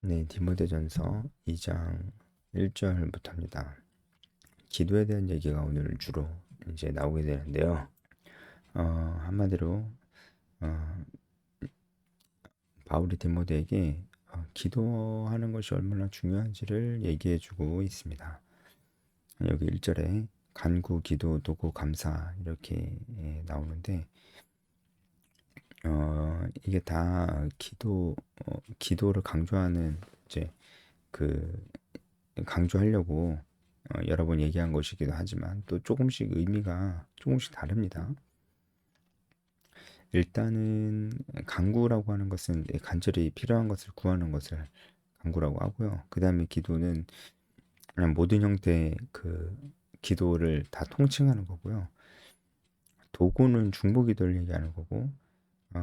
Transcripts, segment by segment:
네, 디모데전서 2장 1절부터입니다. 기도에 대한 얘기가 오늘 주로 이제 나오게 되는데요. 한마디로 어, 바울이 디모데에게 기도하는 것이 얼마나 중요한지를 얘기해주고 있습니다. 여기 1절에 간구, 기도, 도구, 감사 이렇게 나오는데 이게 다 기도를 강조하는 이제 그 강조하려고 여러 번 얘기한 것이기도 하지만 또 조금씩 의미가 조금씩 다릅니다. 일단은 간구라고 하는 것은 간절히 필요한 것을 구하는 것을 간구라고 하고요. 그 다음에 기도는 그냥 모든 형태의 그 기도를 다 통칭하는 거고요. 도구는 중보 기도를 얘기하는 거고,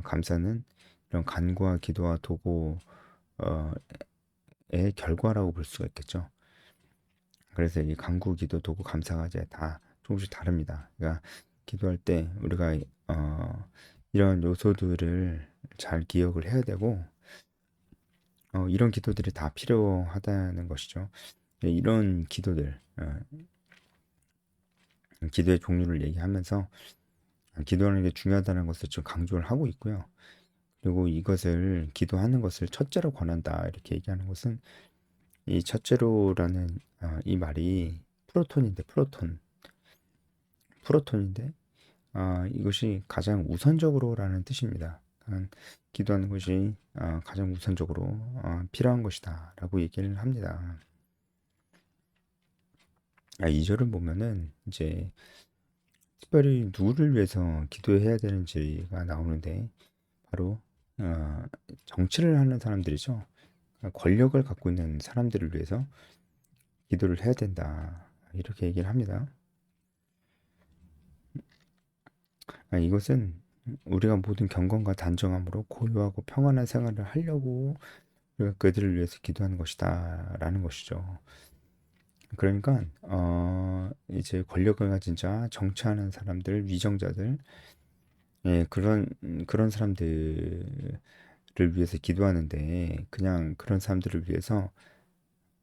감사는 이런 간구와 기도와 도구의 결과라고 볼 수가 있겠죠. 그래서 이 간구, 기도, 도구, 감사가 이제 다 조금씩 다릅니다. 그러니까 기도할 때 우리가 이런 요소들을 잘 기억을 해야 되고 이런 기도들이 다 필요하다는 것이죠. 이런 기도들, 기도의 종류를 얘기하면서 기도하는 게 중요하다는 것을 좀 강조를 하고 있고요. 그리고 이것을 기도하는 것을 첫째로 권한다 이렇게 얘기하는 것은 이 첫째로라는 이 말이 프로톤인데 이것이 가장 우선적으로라는 뜻입니다. 기도하는 것이 가장 우선적으로 필요한 것이다라고 얘기를 합니다. 2절을 보면은 이제 특별히 누구를 위해서 기도해야 되는지가 나오는데 바로 어, 정치를 하는 사람들이죠. 권력을 갖고 있는 사람들을 위해서 기도를 해야 된다. 이렇게 얘기를 합니다. 이것은 우리가 모든 경건과 단정함으로 고요하고 평안한 생활을 하려고 우리가 그들을 위해서 기도하는 것이다라는 것이죠. 그러니까 이제 권력을 가진 자, 정치하는 사람들, 위정자들, 그런 사람들을 위해서 기도하는데 그냥 그런 사람들을 위해서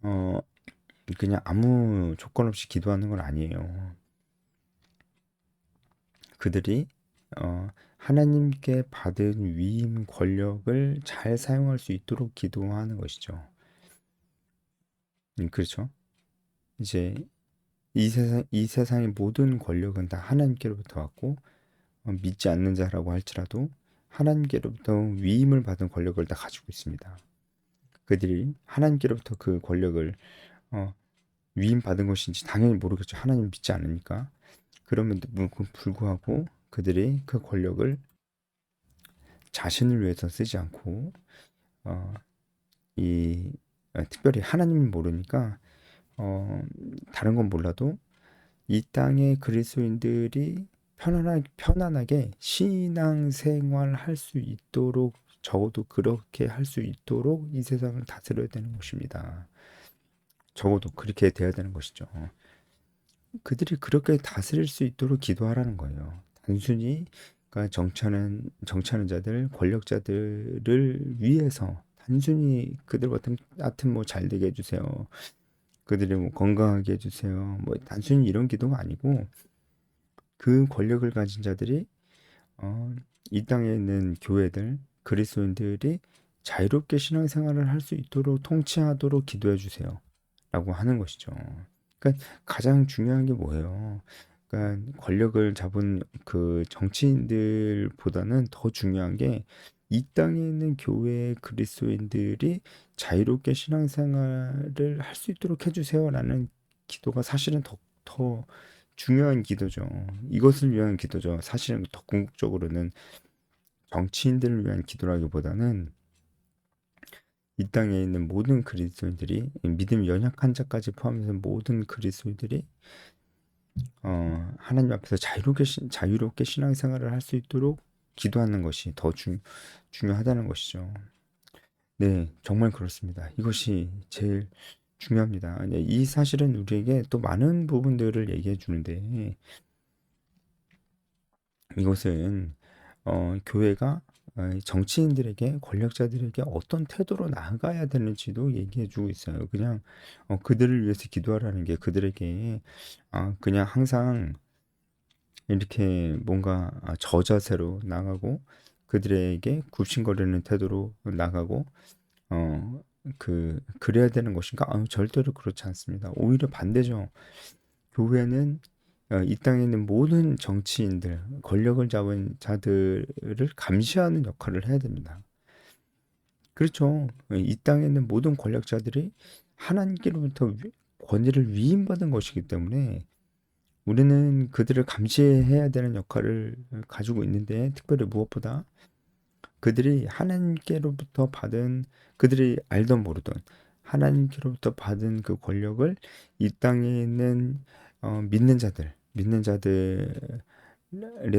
어, 그냥 아무 조건 없이 기도하는 건 아니에요. 그들이 하나님께 받은 위임 권력을 잘 사용할 수 있도록 기도하는 것이죠. 그렇죠. 이제 이 세상의 모든 권력은 다 하나님께로부터 왔고 믿지 않는 자라고 할지라도 하나님께로부터 위임을 받은 권력을 다 가지고 있습니다. 그들이 하나님께로부터 그 권력을 어, 위임 받은 것인지 당연히 모르겠죠. 하나님 믿지 않으니까. 그럼에도 불구하고 그들이 그 권력을 자신을 위해서 쓰지 않고 어, 이 특별히 하나님을 모르니까 어, 다른 건 몰라도 이 땅의 그리스도인들이 편안하게 신앙생활 할 수 있도록 적어도 그렇게 할 수 있도록 이 세상을 다스려야 되는 것입니다. 적어도 그렇게 돼야 되는 것이죠. 그들이 그렇게 다스릴 수 있도록 기도하라는 거예요. 단순히 그러니까 정치하는 자들, 권력자들을 위해서 단순히 그들 같은 뭐 잘 되게 해주세요. 그들이 뭐 건강하게 해주세요. 뭐 단순히 이런 기도가 아니고 그 권력을 가진 자들이 어, 이 땅에 있는 교회들, 그리스도인들이 자유롭게 신앙생활을 할 수 있도록 통치하도록 기도해 주세요. 라고 하는 것이죠. 그러니까 가장 중요한 게 뭐예요? 그러니까 권력을 잡은 그 정치인들보다는 더 중요한 게 이 땅에 있는 교회 그리스도인들이 자유롭게 신앙생활을 할 수 있도록 해주세요라는 기도가 사실은 더 중요한 기도죠. 이것을 위한 기도죠. 사실은 더 궁극적으로는 정치인들을 위한 기도라기보다는 이 땅에 있는 모든 그리스도인들이 믿음 연약한 자까지 포함해서 모든 그리스도인들이 하나님 앞에서 자유롭게 신앙생활을 할 수 있도록 기도하는 것이 더 중요하다는 것이죠. 네, 정말 그렇습니다. 이것이 제일 중요합니다. 네, 이 사실은 우리에게 또 많은 부분들을 얘기해 주는데 이것은 교회가 정치인들에게, 권력자들에게 어떤 태도로 나아가야 되는지도 얘기해 주고 있어요. 그냥 그들을 위해서 기도하라는 게 그들에게 그냥 항상 이렇게 뭔가 저자세로 나가고 그들에게 굽신거리는 태도로 나가고 그래야 되는 것인가? 절대로 그렇지 않습니다. 오히려 반대죠. 교회는 이 땅에 있는 모든 정치인들, 권력을 잡은 자들을 감시하는 역할을 해야 됩니다. 그렇죠. 이 땅에 있는 모든 권력자들이 하나님께로부터 권위를 위임받은 것이기 때문에 우리는 그들을 감시해야 되는 역할을 가지고 있는데, 특별히 무엇보다 그들이 하나님께로부터 받은, 그들이 알던 모르던 하나님께로부터 받은 그 권력을 이 땅에 있는 믿는 자들의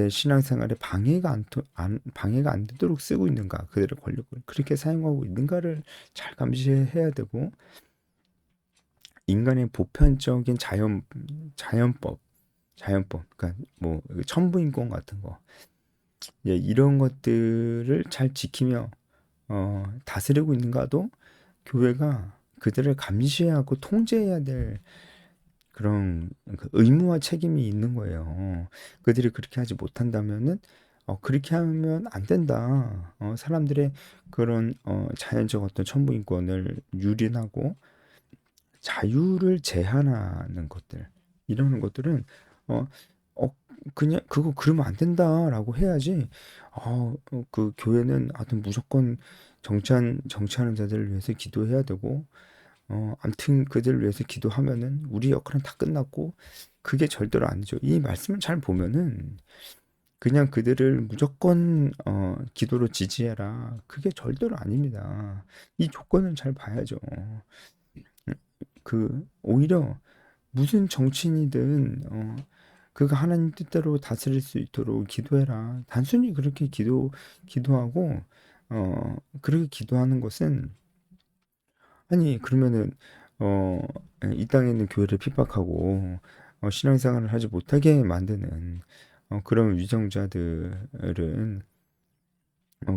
신앙생활에 방해가 안 되도록 쓰고 있는가, 그들의 권력을 그렇게 사용하고 있는가를 잘 감시해야 되고, 인간의 보편적인 자연법, 그러니까 뭐 천부인권 같은 거, 예, 이런 것들을 잘 지키며 다스리고 있는가도 교회가 그들을 감시하고 통제해야 될 그런 그 의무와 책임이 있는 거예요. 그들이 그렇게 하지 못한다면은 그렇게 하면 안 된다. 사람들의 그런 자연적 어떤 천부인권을 유린하고 자유를 제한하는 것들, 이러는 것들은 어, 그냥 그거 그러면 안 된다라고 해야지. 그 교회는 하여튼 무조건 정치하는 자들을 위해서 기도해야 되고, 암튼 그들을 위해서 기도하면은 우리 역할은 다 끝났고, 그게 절대로 아니죠. 이 말씀을 잘 보면은 그냥 그들을 무조건 기도로 지지해라, 그게 절대로 아닙니다. 이 조건을 잘 봐야죠. 오히려 무슨 정치인이든 그가 하나님 뜻대로 다스릴 수 있도록 기도해라. 단순히 그렇게 기도하고 그렇게 기도하는 것은, 아니 그러면은 어, 이 땅에 있는 교회를 핍박하고 신앙생활을 하지 못하게 만드는 그런 위정자들은,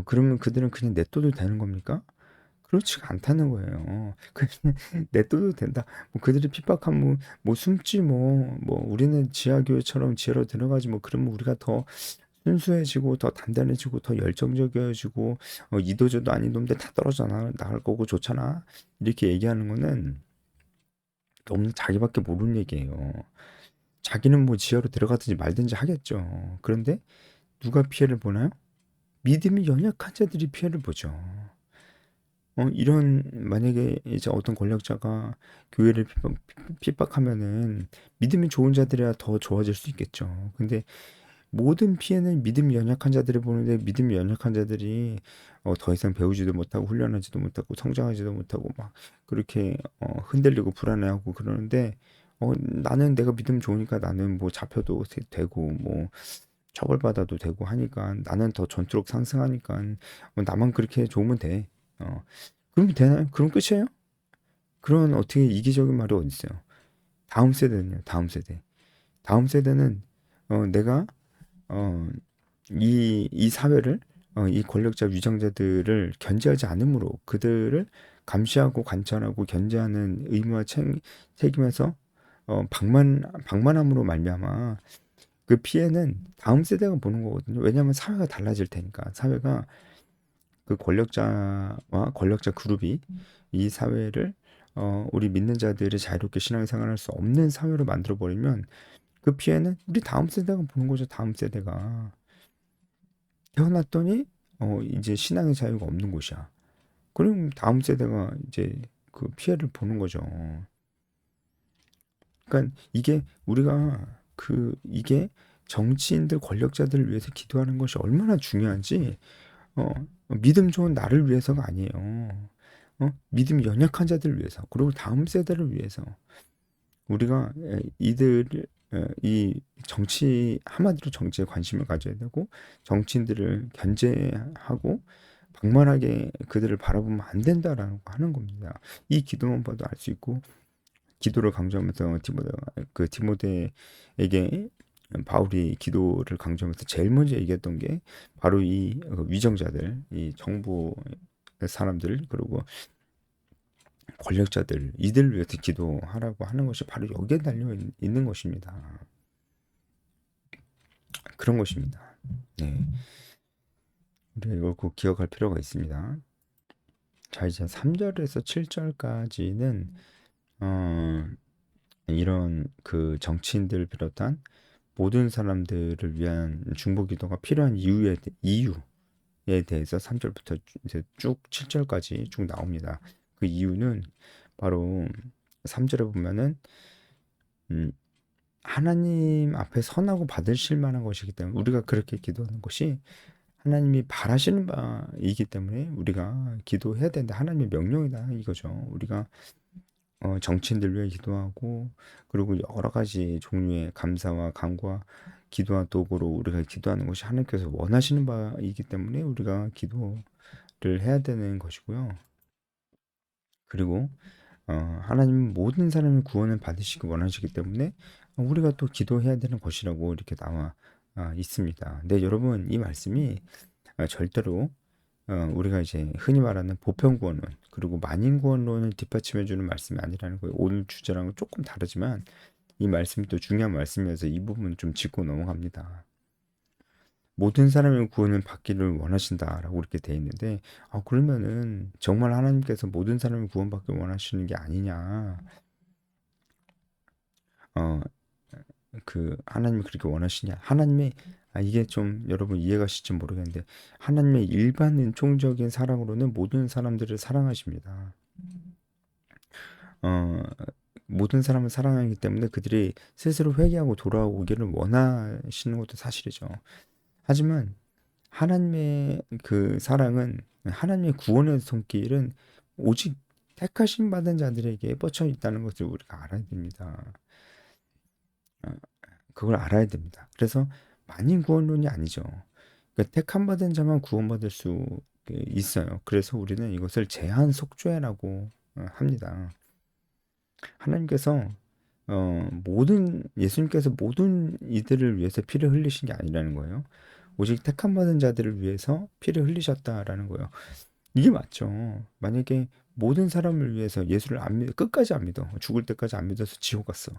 그러면 그들은 그냥 냅둬도 되는 겁니까? 그렇지가 않다는 거예요. 그냥 냅둬도 된다. 뭐 그들이 핍박하면 뭐 숨지, 뭐 우리는 지하교회처럼 지하로 들어가지, 뭐 그러면 우리가 더 순수해지고 더 단단해지고 더 열정적이어지고 이도저도 아닌 놈들 다 떨어져 나갈 거고 좋잖아. 이렇게 얘기하는 거는 너무 자기밖에 모르는 얘기예요. 자기는 뭐 지하로 들어가든지 말든지 하겠죠. 그런데 누가 피해를 보나요? 믿음이 연약한 자들이 피해를 보죠. 이런, 만약에 이제 어떤 권력자가 교회를 핍박하면은 믿음이 좋은 자들이야 더 좋아질 수 있겠죠. 근데 모든 피해는 믿음이 연약한 자들이 보는데, 믿음이 연약한 자들이 더 이상 배우지도 못하고 훈련하지도 못하고 성장하지도 못하고 막 그렇게 흔들리고 불안해하고 그러는데, 나는 내가 믿음 좋으니까 나는 뭐 잡혀도 되고 뭐 처벌받아도 되고 하니까, 나는 더 전투력 상승하니까 나만 그렇게 좋으면 돼. 그럼 되나요? 그럼 끝이에요? 그런 어떻게 이기적인 말이 어디 있어요? 다음 세대는요. 다음 세대는 내가 어, 이 사회를, 이 권력자 위정자들을 견제하지 않으므로 그들을 감시하고 관찰하고 견제하는 의무와 책임에서 방만함으로 말미암아 그 피해는 다음 세대가 보는 거거든요. 왜냐하면 사회가 달라질 테니까. 사회가, 그 권력자와 권력자 그룹이 이 사회를 우리 믿는 자들이 자유롭게 신앙생활할 수 없는 사회로 만들어 버리면 그 피해는 우리 다음 세대가 보는 거죠. 다음 세대가 태어났더니 이제 신앙의 자유가 없는 곳이야. 그럼 다음 세대가 이제 그 피해를 보는 거죠. 그러니까 이게 우리가 이게 정치인들, 권력자들을 위해서 기도하는 것이 얼마나 중요한지, 어, 믿음 좋은 나를 위해서가 아니에요. 믿음이 연약한 자들을 위해서, 그리고 다음 세대를 위해서 우리가 이 정치, 한마디로 정치에 관심을 가져야 되고, 정치인들을 견제하고 방만하게 그들을 바라보면 안 된다라고 하는 겁니다. 이 기도만 봐도 알 수 있고, 기도를 강조하면서 디모데에게 바울이 기도를 강조하면서 제일 먼저 얘기했던 게 바로 이 위정자들, 이 정부 사람들, 그리고 권력자들, 이들을 위해서 기도하라고 하는 것이 바로 여기에 달려 있는 것입니다. 그런 것입니다. 네, 우리가 이걸 꼭 기억할 필요가 있습니다. 자, 이제 3절에서 7절까지는 이런 그 정치인들 비롯한 모든 사람들을 위한 중보 기도가 필요한 이유에 대해서 3절부터 이제 쭉 7절까지 쭉 나옵니다. 그 이유는 바로 3절에 보면은 음, 하나님 앞에 선하고 받으실 만한 것이기 때문에 우리가 그렇게 기도하는 것이 하나님이 바라시는 바이기 때문에 우리가 기도해야 된다. 하나님의 명령이다 이거죠. 우리가 정치인들 위해 기도하고 그리고 여러 가지 종류의 감사와 간구와 기도와 도구로 우리가 기도하는 것이 하나님께서 원하시는 바이기 때문에 우리가 기도를 해야 되는 것이고요. 그리고 하나님은 모든 사람의 구원을 받으시기 원하시기 때문에 우리가 또 기도해야 되는 것이라고 이렇게 나와 있습니다. 근데 여러분 이 말씀이 절대로 우리가 이제 흔히 말하는 보편구원론 그리고 만인구원론을 뒷받침해주는 말씀이 아니라는 거예요. 오늘 주제랑은 조금 다르지만 이 말씀이 또 중요한 말씀이어서 이 부분 좀 짚고 넘어갑니다. 모든 사람의 구원을 받기를 원하신다라고 이렇게 돼 있는데 그러면은 정말 하나님께서 모든 사람의 구원받기 원하시는 게 아니냐? 어, 그 하나님이 그렇게 원하시냐? 하나님의 이게 좀 여러분 이해가 실지 모르겠는데 하나님의 일반 은총적인 사랑으로는 모든 사람들을 사랑하십니다. 어, 모든 사람을 사랑하기 때문에 그들이 스스로 회개하고 돌아오기를 원하시는 것도 사실이죠. 하지만 하나님의 그 사랑은 하나님의 구원의 손길은 오직 택하심 받은 자들에게 뻗쳐 있다는 것을 우리가 알아야 됩니다. 어, 그걸 알아야 됩니다. 그래서 만인 구원론이 아니죠. 그러니까 택함 받은 자만 구원받을 수 있어요. 그래서 우리는 이것을 제한 속죄라고 합니다. 하나님께서 모든 예수님께서 모든 이들을 위해서 피를 흘리신 게 아니라는 거예요. 오직 택함 받은 자들을 위해서 피를 흘리셨다라는 거예요. 이게 맞죠. 만약에 모든 사람을 위해서 예수를 안 믿어 끝까지 안 믿어 죽을 때까지 안 믿어서 지옥 갔어.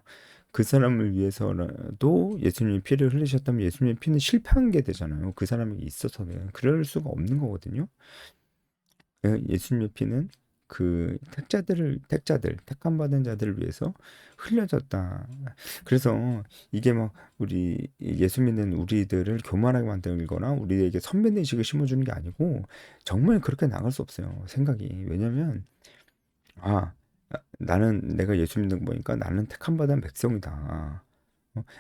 그 사람을 위해서라도 예수님이 피를 흘리셨다면 예수님의 피는 실패한 게 되잖아요. 그 사람에게 있어서는 그럴 수가 없는 거거든요. 예수님의 피는 그 택감 받은 자들을 위해서 흘려졌다. 그래서 이게 막 우리 예수 믿는 우리들을 교만하게 만들거나 우리에게 선배 의식을 심어주는 게 아니고 정말 그렇게 나갈 수 없어요. 생각이. 왜냐면 아 나는 내가 예수 믿는 거 보니까 나는 택함 받은 백성이다.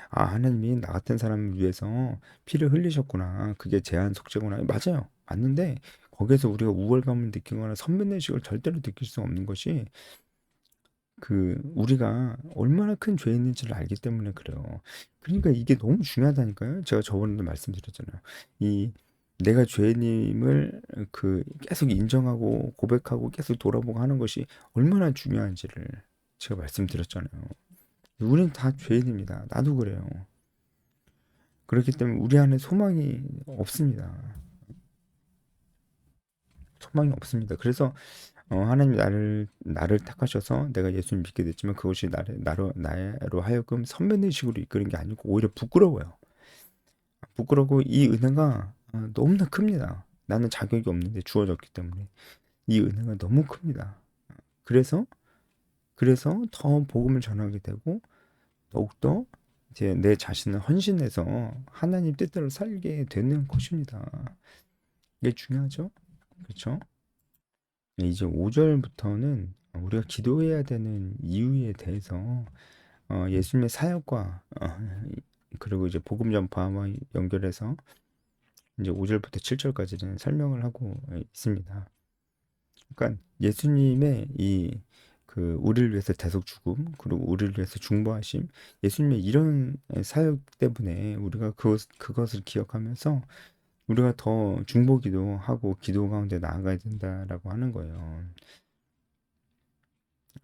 하나님이 나 같은 사람을 위해서 피를 흘리셨구나. 그게 제한 속죄구나. 맞아요. 맞는데 거기에서 우리가 우월감을 느끼거나 선민의식을 절대로 느낄 수 없는 것이 우리가 얼마나 큰 죄인인지를 알기 때문에 그래요. 그러니까 이게 너무 중요하다니까요. 제가 저번에도 말씀드렸잖아요. 이 내가 죄인임을 계속 인정하고 고백하고 계속 돌아보고 하는 것이 얼마나 중요한지를 제가 말씀드렸잖아요. 우리는 다 죄인입니다. 나도 그래요. 그렇기 때문에 우리 안에 소망이 없습니다. 소망이 없습니다. 그래서 하나님이 나를 택하셔서 내가 예수님 믿게 됐지만 그것이 나로 하여금 선배의식으로 이끄는 게 아니고 오히려 부끄러워요. 부끄럽고 이 은혜가 너무나 큽니다. 나는 자격이 없는데 주어졌기 때문에 이 은혜가 너무 큽니다. 그래서 더 복음을 전하게 되고 더욱더 이제 내 자신을 헌신해서 하나님 뜻대로 살게 되는 것입니다. 이게 중요하죠? 그렇죠? 이제 5절부터는 우리가 기도해야 되는 이유에 대해서 예수님의 사역과 그리고 이제 복음 전파와 연결해서 이제 5절부터 7절까지는 설명을 하고 있습니다. 그러니까 예수님의 우리를 위해서 대속 죽음 그리고 우리를 위해서 중보하심 예수님의 이런 사역 때문에 우리가 그것을 기억하면서 우리가 더 중보기도 하고 기도 가운데 나아가야 된다라고 하는 거예요.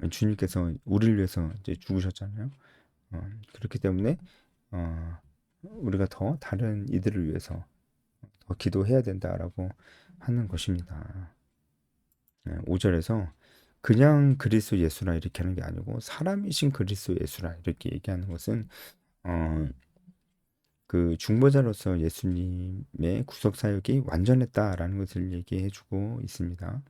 주님께서 우리를 위해서 이제 죽으셨잖아요. 그렇기 때문에 어, 우리가 더 다른 이들을 위해서 더 기도해야 된다라고 하는 것입니다. 5절에서 그냥 그리스도 예수라 이렇게 하는 게 아니고 사람이신 그리스도 예수라 이렇게 얘기하는 것은 어, 그 중보자로서 예수님의 구속 사역이 완전했다라는 것을 얘기해 주고 있습니다.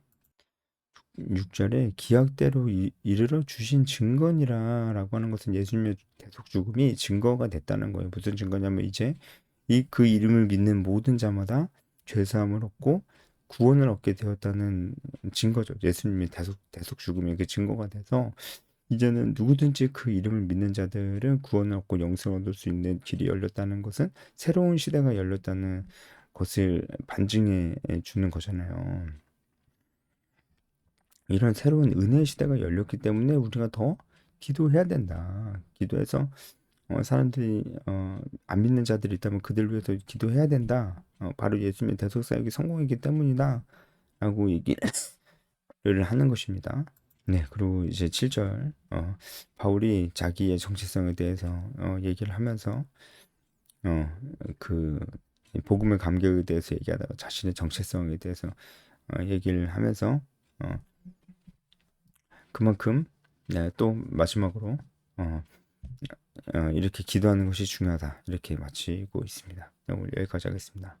6절에 기약대로 이르러 주신 증거니라라고 하는 것은 예수님의 대속 죽음이 증거가 됐다는 거예요. 무슨 증거냐면 이제 그 이름을 믿는 모든 자마다 죄 사함을 얻고 구원을 얻게 되었다는 증거죠. 예수님의 대속 죽음이 그 증거가 돼서 이제는 누구든지 그 이름을 믿는 자들은 구원을 얻고 영생을 얻을 수 있는 길이 열렸다는 것은 새로운 시대가 열렸다는 것을 반증해 주는 거잖아요. 이런 새로운 은혜 시대가 열렸기 때문에 우리가 더 기도해야 된다. 기도해서 사람들이 안 믿는 자들이 있다면 그들 위해서 기도해야 된다. 바로 예수님의 대속 사역이 성공이기 때문이다. 라고 얘기를 하는 것입니다. 네, 그리고 이제 7절 바울이 자기의 정체성에 대해서 얘기를 하면서 그 복음의 감격에 대해서 얘기하다가 자신의 정체성에 대해서 얘기를 하면서 그만큼 네, 또 마지막으로 이렇게 기도하는 것이 중요하다 이렇게 마치고 있습니다. 오늘 여기까지 하겠습니다.